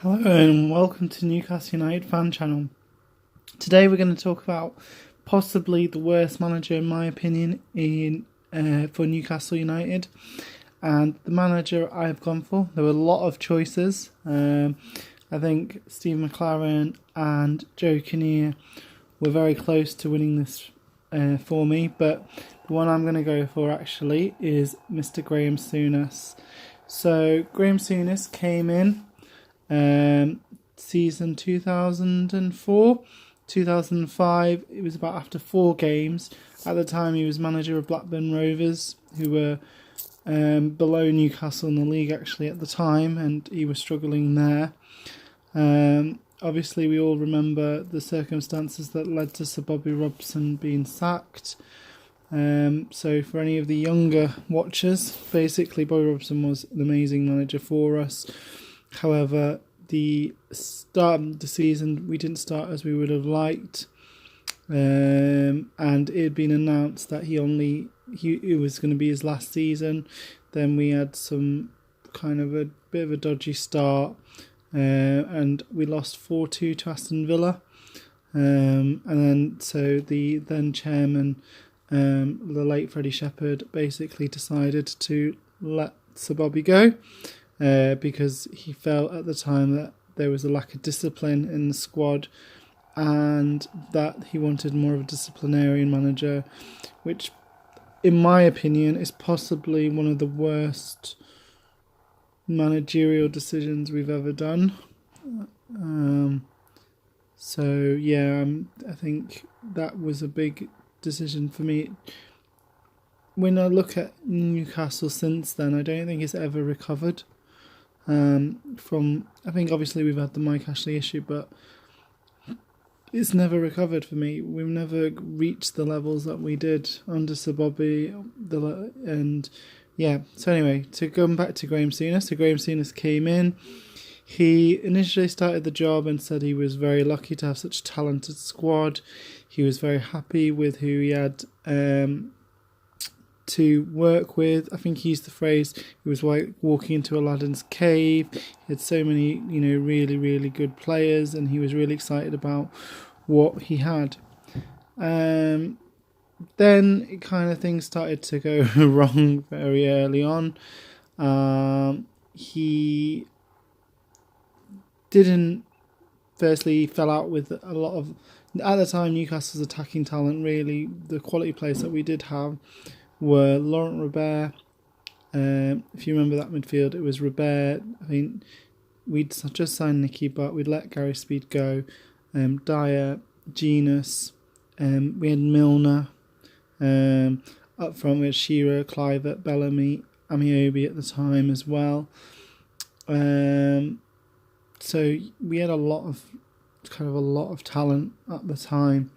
Hello and welcome to Newcastle United fan channel. Today we're going to talk about possibly the worst manager in my opinion for Newcastle United, and the manager I've gone for. There were a lot of choices. I think Steve McLaren and Joe Kinnear were very close to winning this for me, but the one I'm going to go for actually is Mr. Graeme Souness. So Graeme Souness came in season 2004, 2005. It was about after 4 games. At the time, he was manager of Blackburn Rovers, who were below Newcastle in the league actually at the time, and he was struggling there. Obviously, we all remember the circumstances that led to Sir Bobby Robson being sacked. So for any of the younger watchers, basically Bobby Robson was an amazing manager for us. However, the start of the season, we didn't start as we would have liked, and it had been announced that it was going to be his last season. Then we had some kind of a bit of a dodgy start, and we lost 4-2 to Aston Villa, and then so the then chairman, the late Freddie Shepherd, basically decided to let Sir Bobby go. Because he felt at the time that there was a lack of discipline in the squad, and that he wanted more of a disciplinarian manager, which in my opinion is possibly one of the worst managerial decisions we've ever done. I think that was a big decision for me. When I look at Newcastle since then, I don't think it's ever recovered. I think obviously we've had the Mike Ashley issue, but it's never recovered for me. We've never reached the levels that we did under Sir Bobby. So anyway, to come back to Graeme Souness. So Graeme Souness came in. He initially started the job and said he was very lucky to have such a talented squad. He was very happy with who he had to work with. I think he used the phrase, he was like walking into Aladdin's cave. He had so many, really, really good players, and he was really excited about what he had. Then it kind of things started to go wrong very early on. He fell out with a lot of, at the time, Newcastle's attacking talent, really, the quality players that we did have were Laurent Robert. If you remember that midfield, it was Robert. I think we'd just signed Nicky, but we'd let Gary Speed go. Dyer, Genus. We had Milner. Up front we had Shearer, Clivert, Bellamy, Amiobi at the time as well. So we had a lot of talent at the time,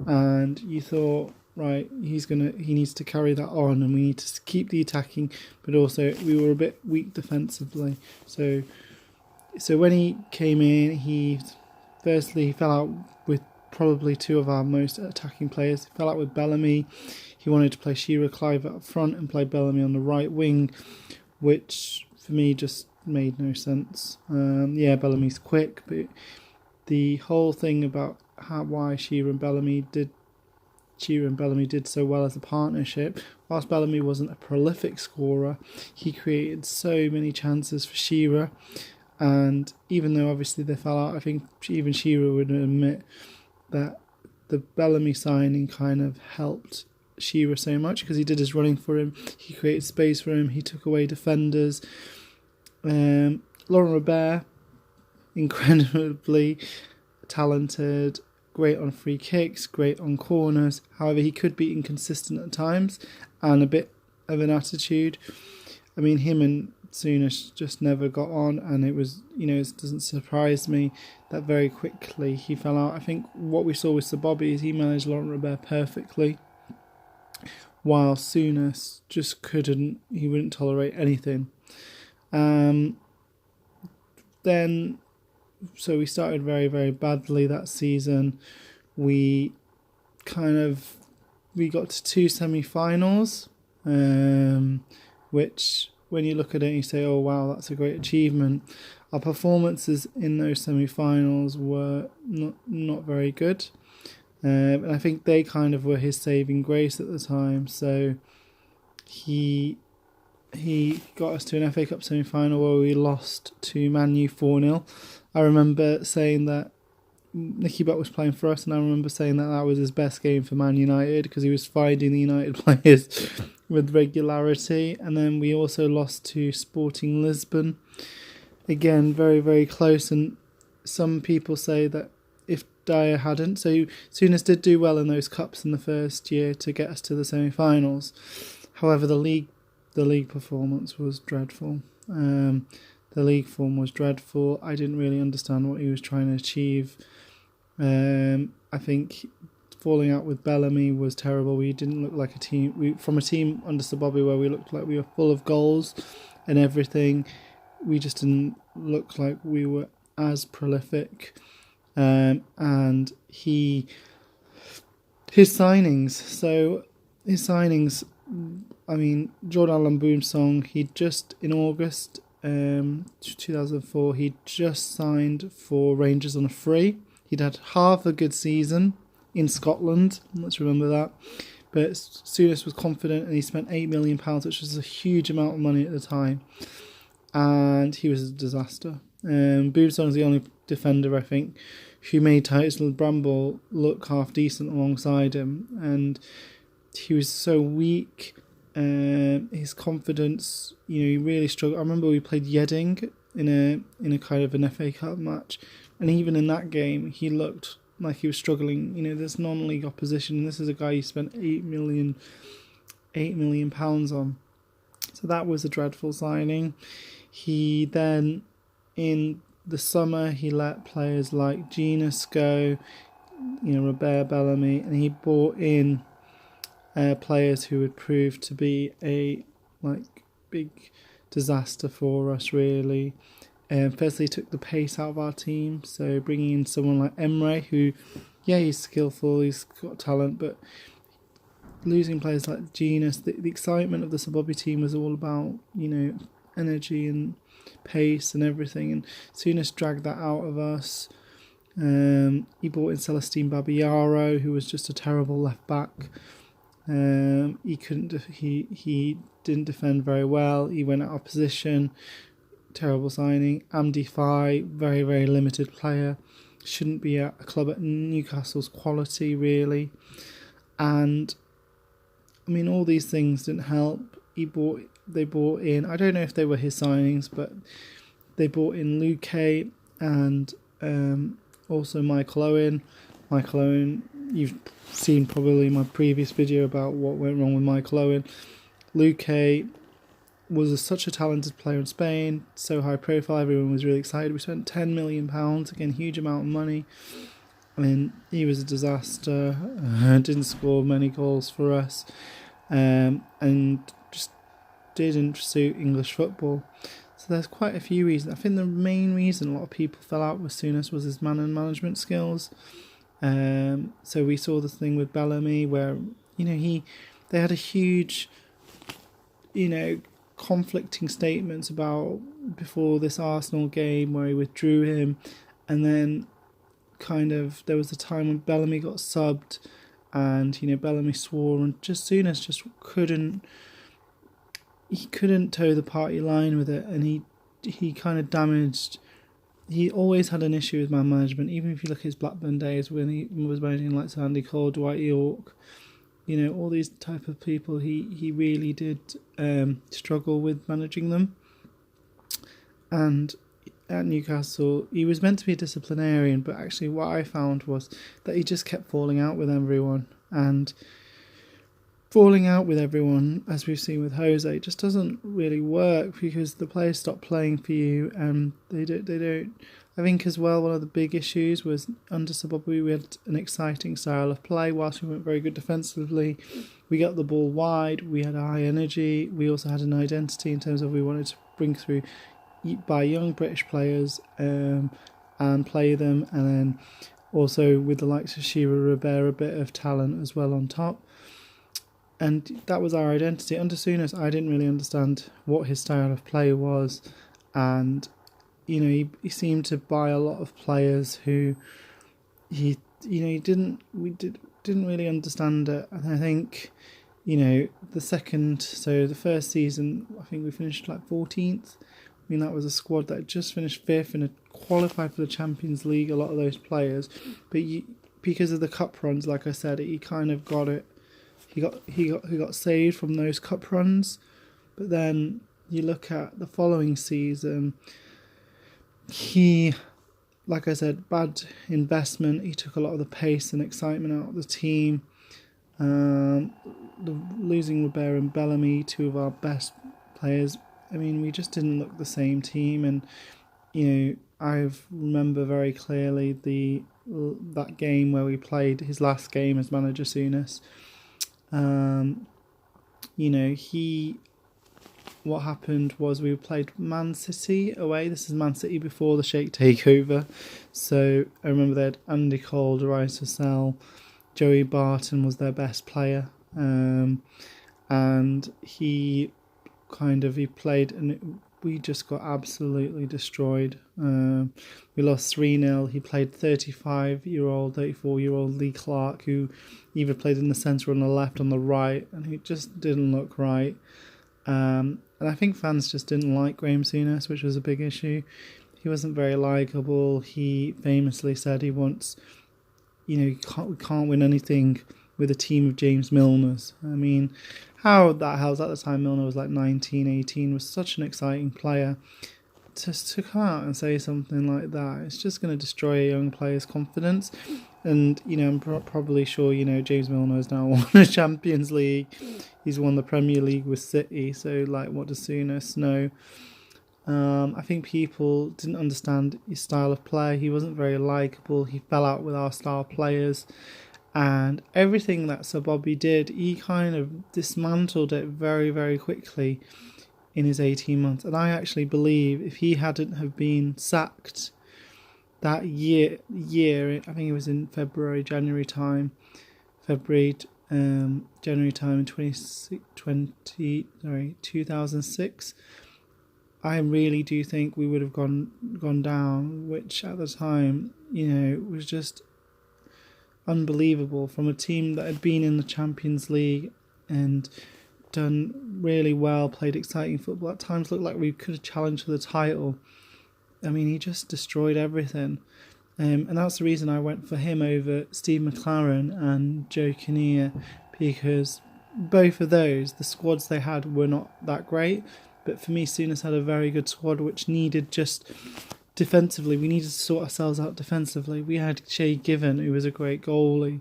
and you thought, right, he needs to carry that on, and we need to keep the attacking, but also we were a bit weak defensively. So when he came in, he fell out with probably 2 of our most attacking players. He fell out with Bellamy. He wanted to play Shearer, Clivert up front and play Bellamy on the right wing, which for me just made no sense. Bellamy's quick, but the whole thing about why Shearer and Bellamy did so well as a partnership, whilst Bellamy wasn't a prolific scorer, he created so many chances for Shearer. And even though obviously they fell out, I think even Shearer would admit that the Bellamy signing kind of helped Shearer so much, because he did his running for him, he created space for him, he took away defenders. Laurent Robert, incredibly talented, great on free kicks, great on corners. However, he could be inconsistent at times and a bit of an attitude. I mean, him and Souness just never got on, and it was, it doesn't surprise me that very quickly he fell out. I think what we saw with Sir Bobby is he managed Laurent Robert perfectly, while Souness just he wouldn't tolerate anything. So we started very, very badly that season. We got to 2 semi-finals, which when you look at it, you say, oh wow, that's a great achievement. our performances in those semi-finals were not very good. And I think they kind of were his saving grace at the time. So he got us to an FA Cup semi-final where we lost to Man U 4-0. I remember saying that Nicky Butt was playing for us, and I remember saying that was his best game for Man United because he was finding the United players with regularity. And then we also lost to Sporting Lisbon. Again, very, very close, and some people say that if Dyer hadn't, so Souness did do well in those cups in the first year to get us to the semi-finals. However, the league performance was dreadful. The league form was dreadful. I didn't really understand what he was trying to achieve. I think falling out with Bellamy was terrible. We didn't look like a team. From a team under Sir Bobby where we looked like we were full of goals and everything, we just didn't look like we were as prolific. And his signings, I mean, Jordan Lamboumsong, he just, in August 2004, he just signed for Rangers on a free. He'd had half a good season in Scotland, let's remember that. But Souness was confident and he spent £8 million, which was a huge amount of money at the time. And he was a disaster. Boomsong's the only defender, I think, who made Titus Bramble look half decent alongside him. And he was so weak. His confidence, he really struggled. I remember we played Yedding in a kind of an FA Cup match, and even in that game, he looked like he was struggling. There's non-league opposition. This is a guy you spent £8 million on. So that was a dreadful signing. He then, in the summer, he let players like Genus go, Robert Bellamy, and he brought in players who would prove to be a big disaster for us, really. Firstly, he took the pace out of our team, so bringing in someone like Emre, who, he's skillful, he's got talent, but losing players like Genus, the excitement of the Sir Bobby team was all about, energy and pace and everything, and Souness dragged that out of us. He brought in Celestine Babayaro, who was just a terrible left back. He didn't defend very well. He went out of position. Terrible signing. Amdi Faye, very, very limited player. Shouldn't be at a club at Newcastle's quality, really. And I mean, all these things didn't help. They bought in, I don't know if they were his signings, but they bought in Luque and also Michael Owen. Michael Owen, you've seen probably my previous video about what went wrong with Michael Owen. Luque was such a talented player in Spain, so high profile, everyone was really excited. We spent £10 million, again, huge amount of money. I mean, he was a disaster, didn't score many goals for us, and just didn't suit English football. So there's quite a few reasons. I think the main reason a lot of people fell out with Souness was his man and management skills. So we saw this thing with Bellamy where, they had a huge, conflicting statements about before this Arsenal game where he withdrew him, and then kind of there was a time when Bellamy got subbed and Bellamy swore, and just Souness just couldn't toe the party line with it, and he kind of damaged. He always had an issue with man management, even if you look at his Blackburn days when he was managing like Andy Cole, Dwight York, all these type of people, he really did struggle with managing them. And at Newcastle, he was meant to be a disciplinarian, but actually what I found was that he just kept falling out with everyone. And falling out with everyone, as we've seen with Jose, just doesn't really work because the players stop playing for you, and they don't. I think as well, one of the big issues was under Sir Bobby, we had an exciting style of play. Whilst we weren't very good defensively, we got the ball wide, we had a high energy, we also had an identity in terms of we wanted to bring through by young British players and play them, and then also with the likes of Shira Robert, a bit of talent as well on top. And that was our identity. Under Souness, I didn't really understand what his style of play was, and he seemed to buy a lot of players who he didn't really understand it. And I think, the first season, I think we finished like 14th. I mean, that was a squad that had just finished 5th and had qualified for the Champions League, a lot of those players. But because of the cup runs, like I said, he kind of got it. He got saved from those cup runs. But then you look at the following season, like I said, bad investment. He took a lot of the pace and excitement out of the team. Losing Ribeiro and Bellamy, two of our best players. I mean, we just didn't look the same team. And, I remember very clearly that game where we played his last game as manager, Souness. What happened was we played Man City away. This is Man City before the Sheikh takeover. So I remember they had Andy Cole, Darius Vassell, Joey Barton was their best player. And he played, and we just got absolutely destroyed. We lost 3-0. He played 34-year-old Lee Clark, who either played in the centre, on the left, on the right, and he just didn't look right. And I think fans just didn't like Graeme Souness, which was a big issue. He wasn't very likeable. He famously said he wants, we can't win anything with a team of James Milners. I mean, how that helps. At the time, Milner was like 19, 18, was such an exciting player. Just to come out and say something like that, it's just going to destroy a young player's confidence. And, I'm probably sure, James Milner has now won the Champions League. He's won the Premier League with City. So, what does Souness know? I think people didn't understand his style of play. He wasn't very likeable. He fell out with our star players. And everything that Sir Bobby did, he kind of dismantled it very, very quickly in his 18 months. And I actually believe if he hadn't have been sacked that year, I think it was in January time in 2006, I really do think we would have gone down, which at the time, was just unbelievable from a team that had been in the Champions League and done really well, played exciting football, at times looked like we could have challenged for the title. I mean, he just destroyed everything. And that's the reason I went for him over Steve McLaren and Joe Kinnear, because both of those, the squads they had were not that great. But for me, Souness had a very good squad, which needed just defensively. We needed to sort ourselves out defensively. We had Shay Given, who was a great goalie,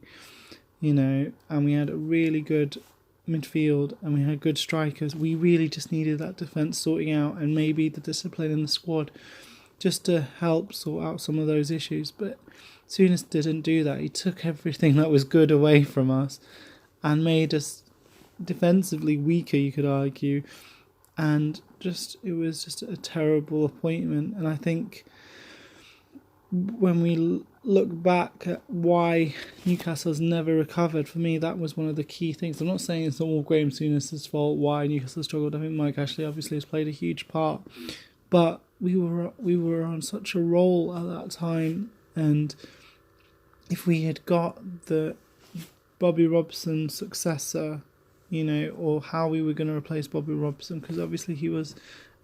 and we had a really good midfield and we had good strikers. We really just needed that defence sorting out and maybe the discipline in the squad just to help sort out some of those issues. But Souness didn't do that. He took everything that was good away from us and made us defensively weaker, you could argue. And it was just a terrible appointment. And I think when we look back at why Newcastle's never recovered, for me that was one of the key things. I'm not saying it's all Graeme Souness' fault why Newcastle struggled. I think Mike Ashley obviously has played a huge part, but we were on such a roll at that time, and if we had got the Bobby Robson successor, or how we were going to replace Bobby Robson, because obviously he was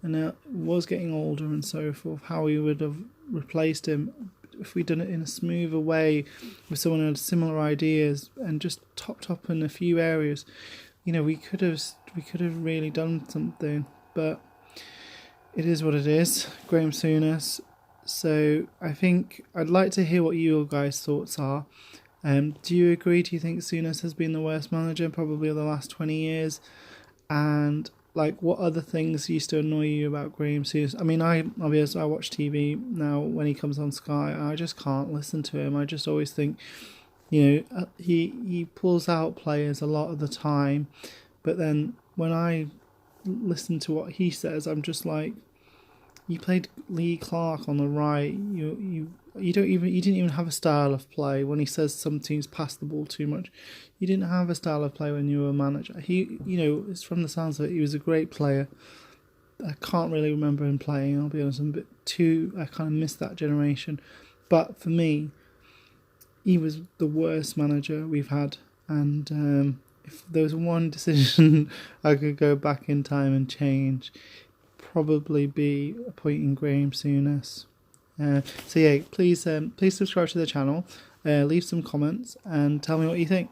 getting older and so forth, how we would have replaced him if we'd done it in a smoother way with someone who had similar ideas and just topped up in a few areas. We could have really done something, but it is what it is. Graeme Souness. So I think I'd like to hear what your guys' thoughts are. Do you agree? Do you think Souness has been the worst manager probably of the last 20 years? And what other things used to annoy you about Graeme Souness? I mean, I watch TV now when he comes on Sky. I just can't listen to him. I just always think, he pulls out players a lot of the time, but then when I listen to what he says, I'm just like, you played Lee Clark on the right. You didn't even have a style of play. When he says some teams pass the ball too much, you didn't have a style of play when you were a manager. It's from the sounds of it, he was a great player, I can't really remember him playing. I'll be honest, I kind of missed that generation. But for me, he was the worst manager we've had, and if there was one decision I could go back in time and change, probably be appointing Graeme Souness. So yeah, please subscribe to the channel, leave some comments, and tell me what you think.